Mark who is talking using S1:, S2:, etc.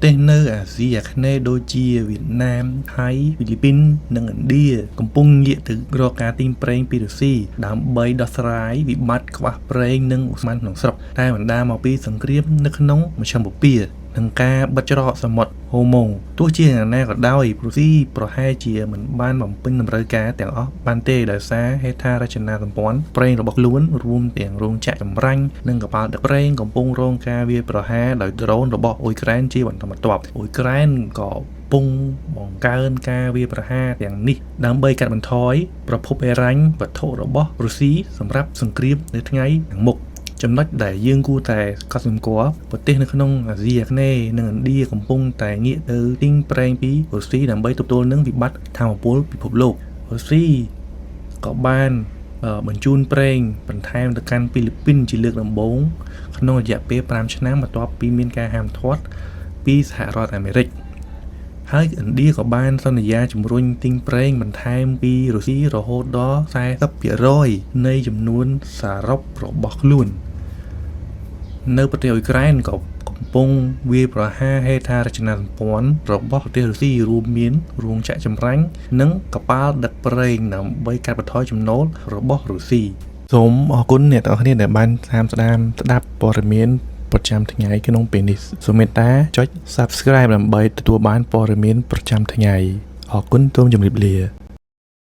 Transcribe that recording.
S1: ទេសនៅអាស៊ីអាគ្នេយ៍ដូចជាវៀតណាមថៃហ្វីលីពីននិងឥណ្ឌាកំពុងងាកទៅរកការទិញប្រេងពីរុស្ស៊ីដើម្បីដោះស្រាយវិបត្តិខ្វះប្រេងនិងឧស្ម័នក្នុងស្រុកតែបណ្ដាលមកពីសង្គ្រាមនៅក្នុងមជ្ឈមបូព៌ានិងការបិទច្រកសមុទ្រហូម៉ូងទោះជាយ៉ាងណាក៏ដោយរុស្ស៊ីប្រហែលជាមិនបានបំពេញតម្រូវការទាំងអស់បានទេដោយសារហេដ្ឋារចនាសម្ព័ន្ធប្រេងរបស់ខ្លួនរួមទាំងរោងចក្រចម្រាញ់និងកប៉ាល់ដឹកប្រេងកំពុងរងការវាយប្រហារដោយដ្រូនរបស់អ៊ុយក្រែនជាបន្តបន្ទាប់អ៊ុយក្រែនក៏ពងបង្កើនការវាយប្រហារទាំងនេះដើម្បីកាត់បន្ថយប្រភពហិរញ្ញវត្ថុរបស់រុស្ស៊ីសម្រាប់សង្គ្រាមនៅថ្ងៃខាងមុខចំណុចដែលយើងគួរតែកត់សម្គាល់ប្រទេសនៅក្នុងអាស៊ីអាគ្នេយ៍និងឥណ្ឌាកំពុងតែងាកទៅទិញប្រេងពីរុស្ស៊ីដើម្បីទប់ទល់នឹងវិបត្តិថាមពលពិភពលោករុស្ស៊ីក៏បានបញ្ជូនប្រេងបន្ថែមទៅកាន់ហ្វីលីពីនជាលើកដំបូងក្នុងរយៈពេល5ឆ្នាំបន្ទាប់ពីមានការហាមឃាត់ពីសហរដ្ឋអាមេរិកហើយឥណ្ឌាក៏បានសន្យាជំរុញទិញប្រេងបន្ថែមពីរុស្ស៊ីរហូតដល់ 40% នៃចំនួនសរុបរបស់ខ្លួននៅប្រទេសអ៊ុយក្រែនក៏កំពុងវាយប្រហារហេដ្ឋារចនាសម្ព័ន្ធរបស់ប្រទេសរុស្ស៊ីរួមមានរោងចក្រចម្រាញ់និងកប៉ាល់ដឹកប្រេងដើម្បីកាត់បន្ថយចំណូលរបស់រុស្ស៊ីសូមអរគុណអ្នកទាំងអស់គ្នាដែលបានតាមស្ដាប់ព័ត៌មានប្រចាំថ្ងៃក្នុងពេលនេះសូមមេត្តាចុច Subscribe ដើម្បីទទួលបានព័ត៌មានប្រចាំថ្ងៃអរគុណសូមជម្រាបលា